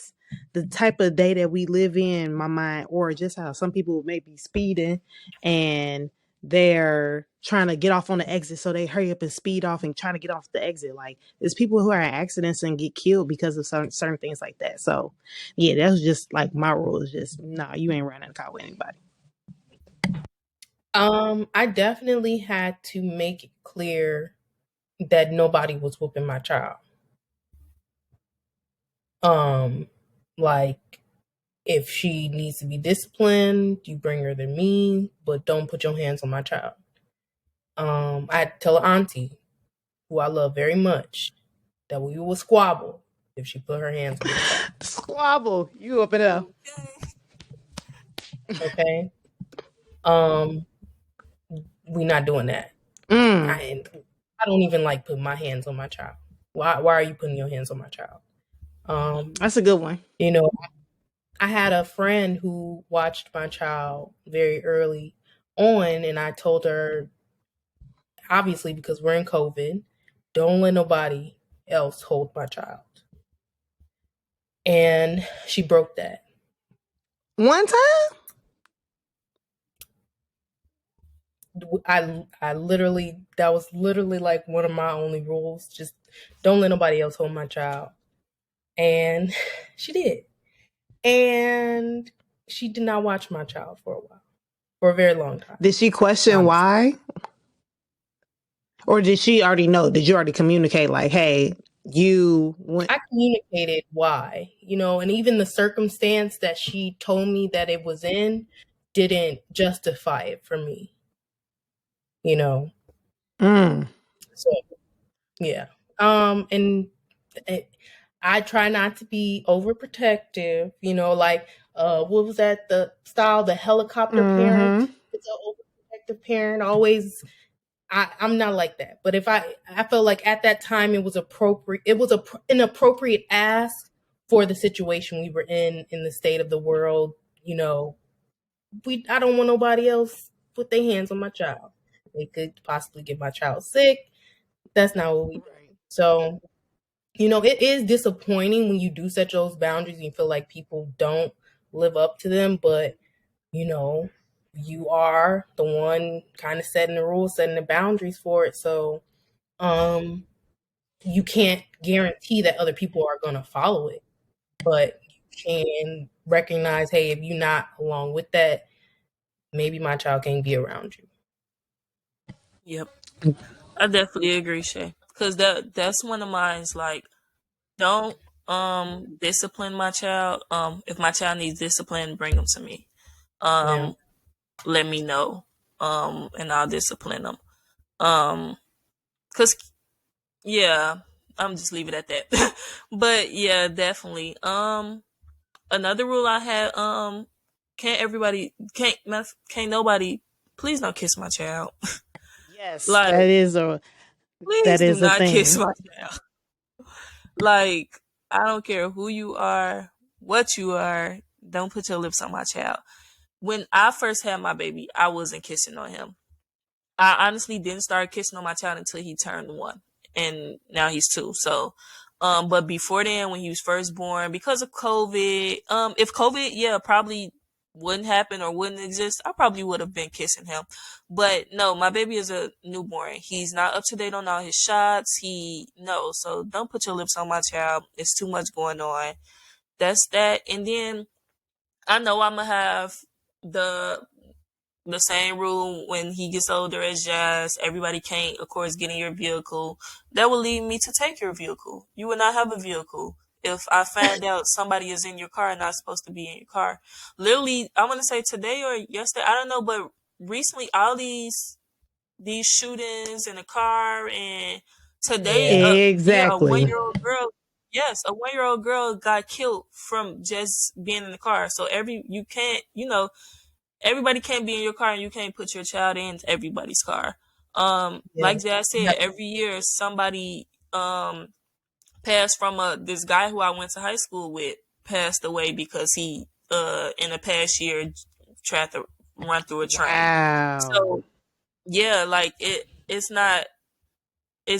The type of day that we live in, my mind, or just how some people may be speeding and they're trying to get off on the exit. So they hurry up and speed off and trying to get off the exit. Like, there's people who are in accidents and get killed because of certain things like that. So, yeah, that's just like my rule is just, nah, you ain't riding in a car with anybody. I definitely had to make it clear that nobody was whooping my child. Like if she needs to be disciplined, you bring her to me, but don't put your hands on my child. I had to tell her auntie, who I love very much, that we will squabble if she put her hands on my child. Squabble, you up and up. Okay. Um, we not doing that. I don't even like putting my hands on my child. Why are you putting your hands on my child? That's a good one. I had a friend who watched my child very early on, and I told her, obviously, because we're in COVID, don't let nobody else hold my child. And she broke that. One time? I literally, that was literally like one of my only rules. Just Don't let nobody else hold my child. And she did. And she did not watch my child for a while, for a very long time. Did she question Honestly. why? Or did she already know? Did you already communicate like, hey, you went? I communicated why, and even the circumstance that she told me that it was in didn't justify it for me, Mm. So, yeah. And I try not to be overprotective, like, what was that, the style, the helicopter parent? Mm-hmm. It's an overprotective parent, always. I'm not like that. But if I felt like at that time it was appropriate, it was an appropriate ask for the situation we were in the state of the world. I don't want nobody else put their hands on my child. They could possibly get my child sick. That's not what we do. Right. So, it is disappointing when you do set those boundaries and you feel like people don't live up to them, but you are the one kind of setting the rules, setting the boundaries for it. So, you can't guarantee that other people are going to follow it, but you can recognize, hey, if you're not along with that, maybe my child can't be around you. Yep. I definitely agree, Shay. Because that's one of mine's. Like, don't discipline my child. If my child needs discipline, bring them to me. Yeah. Let me know. And I'll discipline them. Cause yeah, I'm just leave it at that. But yeah, definitely. Another rule I had. Can't nobody. Please don't kiss my child. Yes, Like, that please do is a not kiss thing. my child. Like, I don't care who you are, what you are. Don't put your lips on my child. When I first had my baby, I wasn't kissing on him. I honestly didn't start kissing on my child until he turned 1, and now he's 2. So, but before then, when he was first born, because of COVID, if COVID, yeah, probably wouldn't happen or wouldn't exist, I probably would have been kissing him. But no, my baby is a newborn. He's not up to date on all his shots. So don't put your lips on my child. It's too much going on. That's that. And then I know I'm gonna have the the same rule when he gets older as Jazz. Everybody can't, of course, get in your vehicle. That will lead me to take your vehicle. You will not have a vehicle if I find out somebody is in your car and not supposed to be in your car. Literally, I want to say today or yesterday, I don't know, but recently all these shootings in the car, and today, Yeah. yeah, a Exactly. 1-year-old girl. Yes, a 1-year-old girl got killed from just being in the car. So you can't, everybody can't be in your car, and you can't put your child in everybody's car. Yeah. Like Jazz said, every year somebody passed from this guy who I went to high school with passed away because he in the past year tried to run through a train. Wow. So yeah, like it's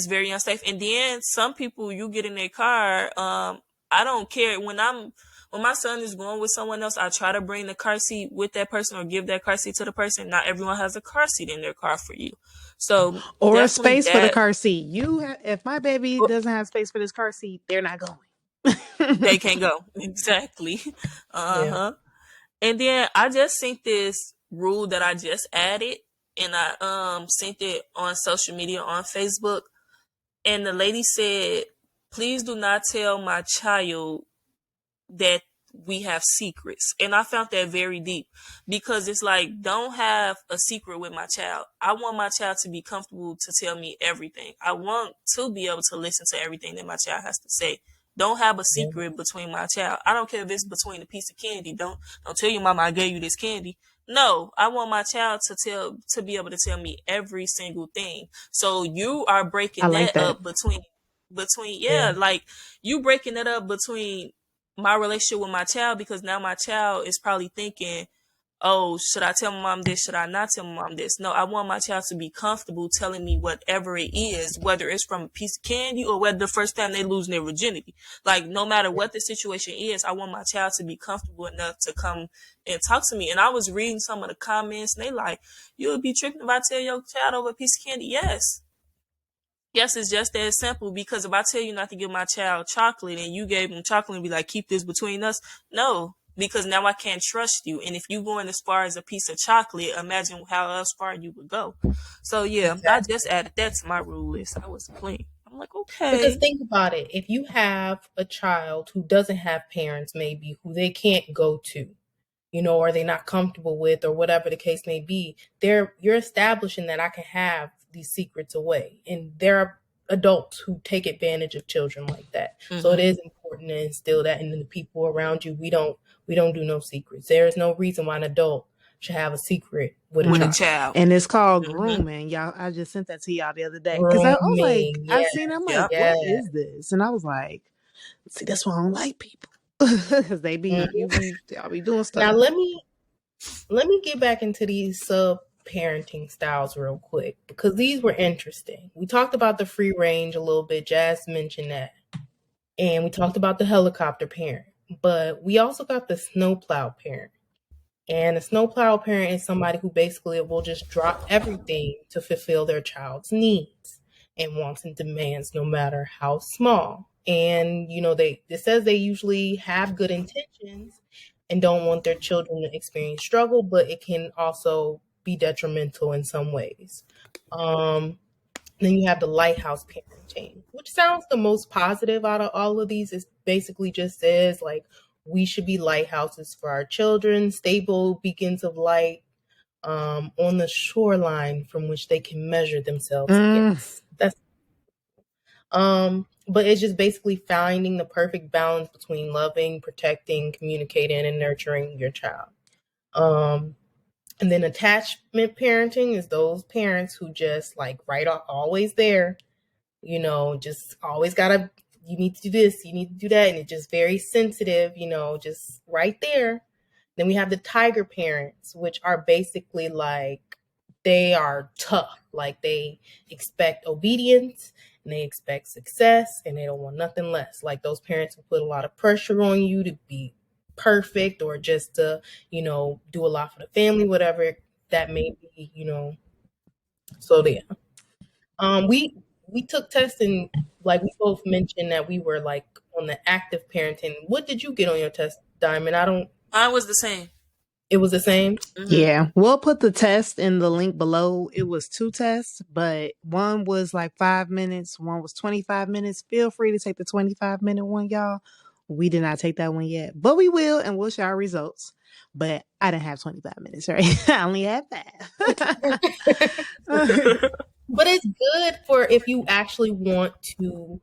very unsafe. And then some people, you get in their car, I don't care when my son is going with someone else, I try to bring the car seat with that person or give that car seat to the person. Not everyone has a car seat in their car for you. So Or a definitely space for the that car seat. If my baby doesn't have space for this car seat, they're not going. they can't go. Exactly. Yeah. Uh-huh. And then I just seen this rule that I just added, and I sent it on social media on Facebook. And the lady said, please do not tell my child that we have secrets. And I found that very deep, because it's like, don't have a secret with my child. I want my child to be comfortable to tell me everything. I want to be able to listen to everything that my child has to say. Don't have a Yeah. secret between my child. I don't care if it's between a piece of candy. Don't tell your mama I gave you this candy. No, I want my child to be able to tell me every single thing. So you are I breaking like that that. up between Yeah. like you breaking that up between my relationship with my child, because now my child is probably thinking, oh, should I tell my mom this? Should I not tell my mom this? No, I want my child to be comfortable telling me whatever it is, whether it's from a piece of candy or whether the first time they lose their virginity. Like, no matter what the situation is, I want my child to be comfortable enough to come and talk to me. And I was reading some of the comments, and they like, you would be tripping if I tell your child over a piece of candy. Yes. Yes, it's just that simple. Because if I tell you not to give my child chocolate and you gave him chocolate and be like, keep this between us, no, because now I can't trust you. And if you going as far as a piece of chocolate, imagine how else far you would go. So yeah, I Exactly. just added that to my rule list. I was playing. I'm like, Because okay. think about it. If you have a child who doesn't have parents, maybe who they can't go to, or they're not comfortable with, or whatever the case may be, you're establishing that I can have these secrets away. And there are adults who take advantage of children like that. So it Mm-hmm. is important to instill that in the people around you. We don't do no secrets. There is no reason why an adult should have a secret with a With a child. child. And it's called Mm-hmm. grooming, y'all. I just sent that to y'all the other day because I was like, Grooming, I yeah, seen, I'm like, Yep. what yeah. is this? And I was like, see, that's why I don't like people because Mhm. y'all be doing Now stuff. let me get back into these sub parenting styles real quick because these were interesting. We talked about the free range a little bit. Jazz mentioned that. And we talked about the helicopter parent. But we also got the snowplow parent. And a snowplow parent is somebody who basically will just drop everything to fulfill their child's needs and wants and demands, no matter how small. And it says they usually have good intentions and don't want their children to experience struggle, but it can also be detrimental in some ways. Then you have the lighthouse parenting, which sounds the most positive out of all of these. It basically just says like we should be lighthouses for our children, stable beacons of light on the shoreline from which they can measure themselves Mm. against. But it's just basically finding the perfect balance between loving, protecting, communicating, and nurturing your child. Um, and then attachment parenting is those parents who just like right off always there, just always gotta, you need to do this, you need to do that, and it's just very sensitive, just right there. Then we have the tiger parents, which are basically like they are tough, like they expect obedience and they expect success and they don't want nothing less. Like those parents who put a lot of pressure on you to be perfect or just to, do a lot for the family, whatever that may be, So yeah. We took tests and like we both mentioned that we were like on the active parenting. What did you get on your test, Diamond? I don't. Mine was the same. It was the same. Mm-hmm. Yeah, we'll put the test in the link below. It was 2 tests, but one was like 5 minutes, one was 25 minutes. Feel free to take the 25-minute one, y'all. We did not take that one yet, but we will, and we'll share our results. But I didn't have 25 minutes, right? I only had 5. But it's good for if you actually want to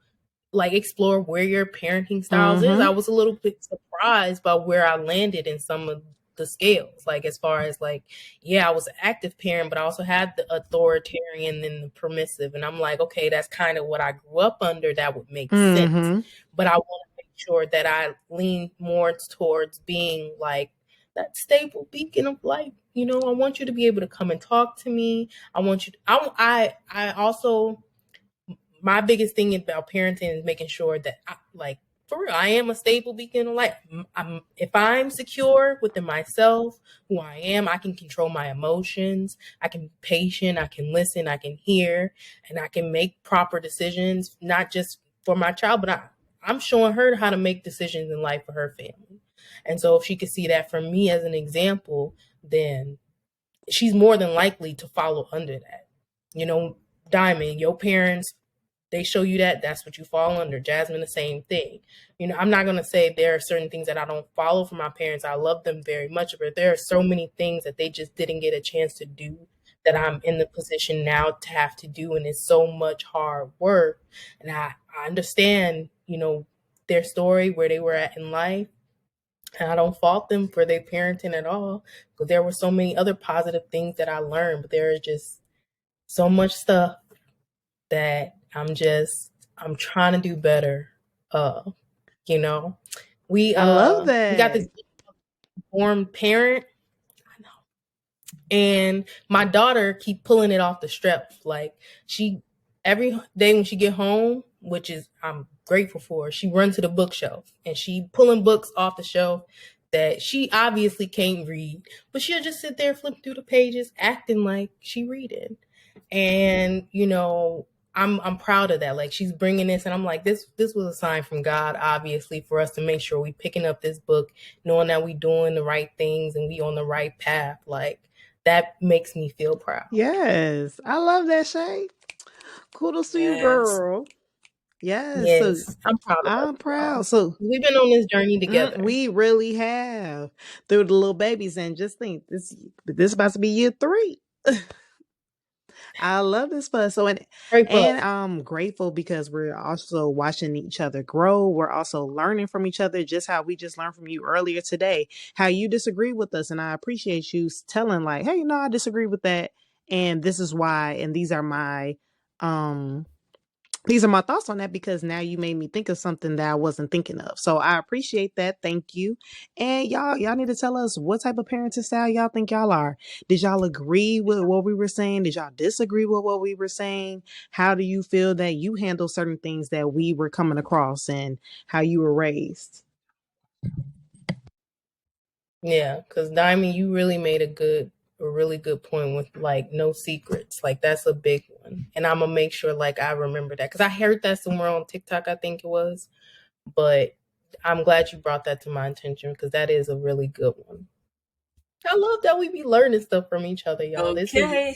like explore where your parenting styles is. Mm-hmm. I was a little bit surprised by where I landed in some of the scales. Like as far as like, yeah, I was an active parent, but I also had the authoritarian and the permissive. And I'm like, okay, that's kind of what I grew up under. That would make sense. Mm-hmm. But I want to make sure that I lean more towards being like that stable beacon of light. I want you to be able to come and talk to me. I want you to, I also, my biggest thing about parenting is making sure that for real, I am a stable beacon of light. If I'm secure within myself, who I am, I can control my emotions. I can be patient. I can listen. I can hear, and I can make proper decisions, not just for my child, but I'm showing her how to make decisions in life for her family. And so, if she could see that from me as an example, then she's more than likely to follow under that. Diamond, your parents, they show you that's what you fall under. Jasmine, the same thing. I'm not going to say there are certain things that I don't follow from my parents. I love them very much, but there are so many things that they just didn't get a chance to do that I'm in the position now to have to do. And it's so much hard work. And I understand, their story, where they were at in life. And I don't fault them for their parenting at all. Because there were so many other positive things that I learned, but there is just so much stuff that I'm trying to do better. Uh, you know, we I love we got this that. informed parent, and my daughter keep pulling it off the strap. Like she every day when she get home, which is I'm grateful for, she runs to the bookshelf and she pulling books off the shelf that she obviously can't read, but she'll just sit there flipping through the pages, acting like she reading. And I'm proud of that. Like she's bringing this, and I'm like, this was a sign from God, obviously, for us to make sure we picking up this book, knowing that we doing the right things and we on the right path. Like that makes me feel proud. Yes, I love that, Shay. Kudos to you, Yes. girl. Yes, so Yes, I'm proud of us, I'm y'all. proud. So We've been on this journey together. we really have through the little babies, and just think this about to be year 3. I love this for us. So Grateful. and I'm grateful because we're also watching each other grow. We're also learning from each other, just how we just learned from you earlier today, how you disagree with us. And I appreciate you telling like, hey, no, I disagree with that. And this is why, and um these are my thoughts on that, because now you made me think of something that I wasn't thinking of. So I appreciate that. Thank you. And y'all need to tell us what type of parenting style y'all think y'all are. Did y'all agree with what we were saying? Did y'all disagree with what we were saying? How do you feel that you handle certain things that we were coming across, and how you were raised? Yeah, because Diamond, you really made a really good point with like no secrets. Like that's a big one, and I'm gonna make sure like I remember that because I heard that somewhere on TikTok, I think it was. But I'm glad you brought that to my attention because that is a really good one. I love that we be learning stuff from each other, y'all. Okay.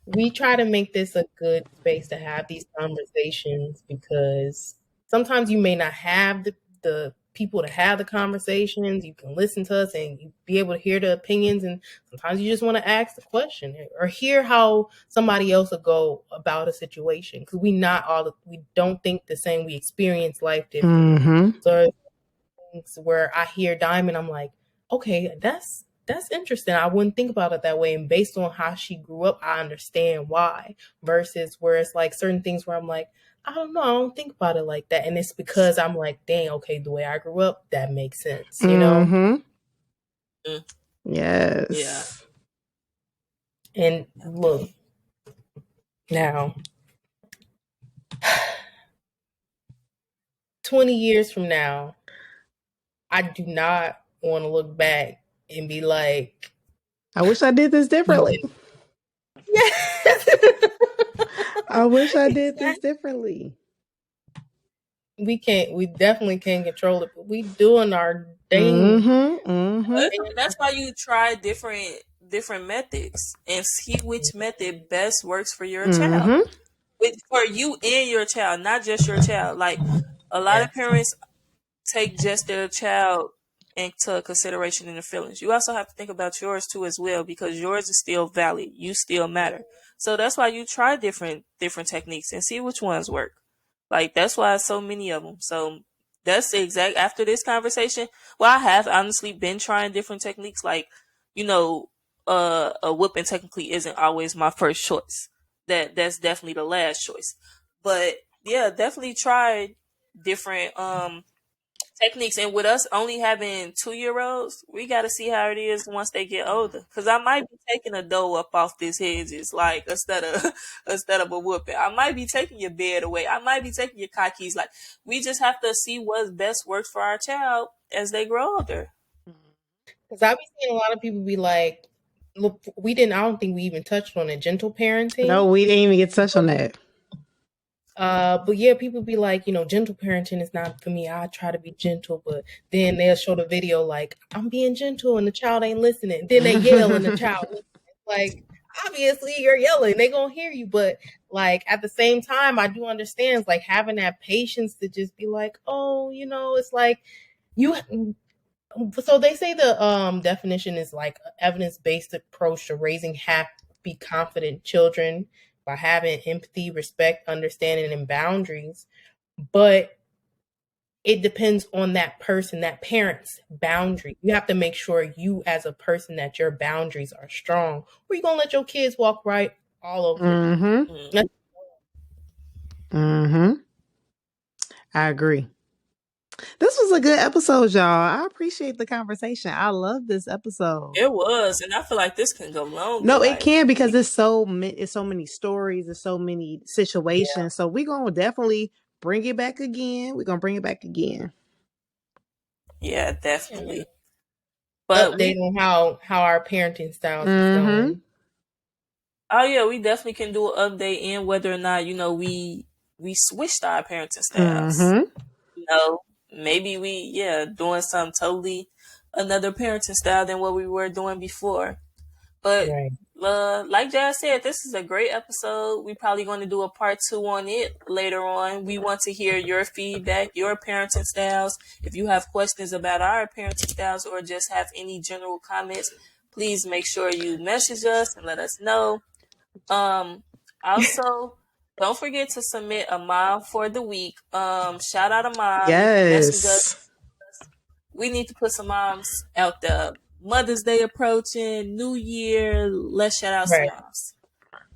We try to make this a good space to have these conversations because sometimes you may not have the people to have the conversations. You can listen to us and you be able to hear the opinions, and sometimes you just want to ask the question or hear how somebody else will go about a situation because we don't think the same. We experience life differently. Mm-hmm. So where I hear Diamond, I'm like, okay, that's interesting. I wouldn't think about it that way. And based on how she grew up, I understand why. Versus where it's like certain things where I'm like, I don't know, I don't think about it like that. And it's because I'm like, dang, okay, the way I grew up, that makes sense, you know? Mm-hmm. Mm. Yeah. Yes. And look, now 20 years from now, I do not want to look back and be like, I wish I did this differently. yes. I wish I did this differently. We definitely can't control it, but we doing our dang. Mm-hmm. Mm-hmm. That's why you try different methods and see which method best works for your child. Mm-hmm. For you and your child, not just your child. Like a lot Yes. of parents take just their child into consideration in their feelings. You also have to think about yours too as well, because yours is still valid. You still matter. So that's why you try different techniques and see which ones work. Like that's why so many of them. So that's the exact after this conversation. Well, I have honestly been trying different techniques. Like, you know, a whipping technically isn't always my first choice. That's definitely the last choice. But yeah, definitely tried different techniques. And with us only having 2-year-olds, we got to see how it is once they get older. Because I might be taking a dough up off this hedges, like instead of a whooping. I might be taking your bed away. I might be taking your car keys. Like we just have to see what best works for our child as they grow older. Because I be seeing a lot of people be like, look, we didn't. I don't think we even touched on it. Gentle No, parenting. we didn't even get touched on that. But yeah, people be like, gentle parenting is not for me. I try to be gentle, but then they'll show the video like I'm being gentle and the child ain't listening. Then they yell and the child listens. Like obviously you're yelling, they gonna hear you, but like at the same time, I do understand it's like having that patience to just be like, oh, it's like you. So they say the definition is like evidence-based approach to raising happy, confident children by having empathy, respect, understanding, and boundaries. But it depends on that person, that parent's boundary. You have to make sure you, as a person, that your boundaries are strong. Or you gonna let your kids walk right all over you. Mm-hmm. Mm. Mm-hmm. I agree. This was a good episode, y'all. I appreciate the conversation. I love this episode. It was, and I feel like this can go longer. No, it Like, can, because it's so many stories, there's so many situations. So we're gonna definitely bring it back again. We're gonna bring it back again. yeah, definitely. But Update on how our parenting styles is Mm-hmm. going. Oh yeah, we definitely can do an update in whether or not we switched our parenting styles. Mm-hmm. Maybe we doing something totally another parenting style than what we were doing before. But Right. like Jazz said, this is a great episode. We probably going to do a part 2 on it later on. We want to hear your feedback, your parenting styles. If you have questions about our parenting styles or just have any general comments, please make sure you message us and let us know. Also, don't forget to submit a mom for the week. Shout out a mom. You can message us. Yes. We need to put some moms out there. Mother's Day approaching, New Year. Let's shout out some Right. moms.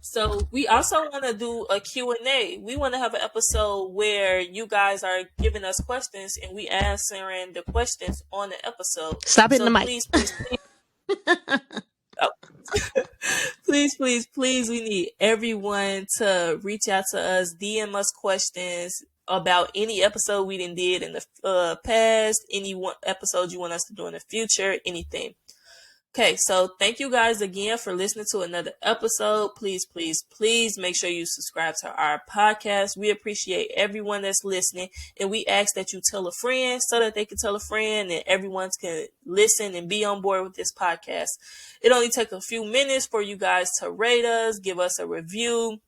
So we also want to do a Q&A. We want to have an episode where you guys are giving us questions and we answering the questions on the episode. Stop hitting So the mic. please, oh. please, we need everyone to reach out to us, DM us questions about any episode we did in the past, any episode you want us to do in the future, anything. Okay, so thank you guys again for listening to another episode. Please make sure you subscribe to our podcast. We appreciate everyone that's listening, and we ask that you tell a friend so that they can tell a friend and everyone can listen and be on board with this podcast. It only takes a few minutes for you guys to rate us, give us a review,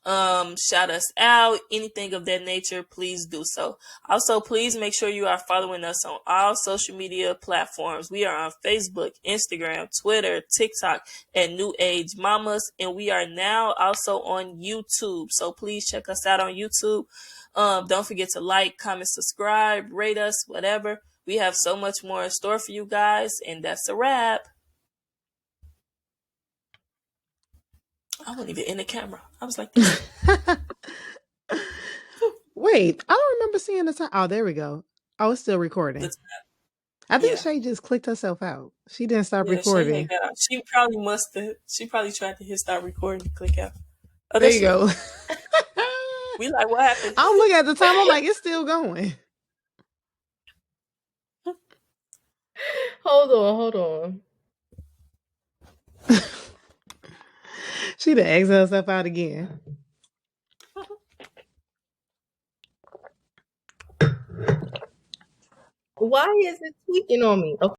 shout us out, anything of that nature, please do so. Also, please make sure you are following us on all social media platforms. We are on Facebook, Instagram, Twitter, TikTok at New Age Mamas, and we are now also on YouTube. So please check us out on YouTube. Don't forget to like, comment, subscribe, rate us, whatever. We have so much more in store for you guys, and that's a wrap. I wasn't even in the camera. I was like this. Wait, I don't remember seeing the time. Oh, there we go. Oh, it's still recording. I think Shay just clicked herself out. She didn't stop recording. She probably must have. She probably tried to hit stop recording and click out. Oh, there you go. We like, what happened? I'm looking at the time. I'm like, it's still going. Hold on. She done exiled herself out again. Why is it tweaking on me? Okay.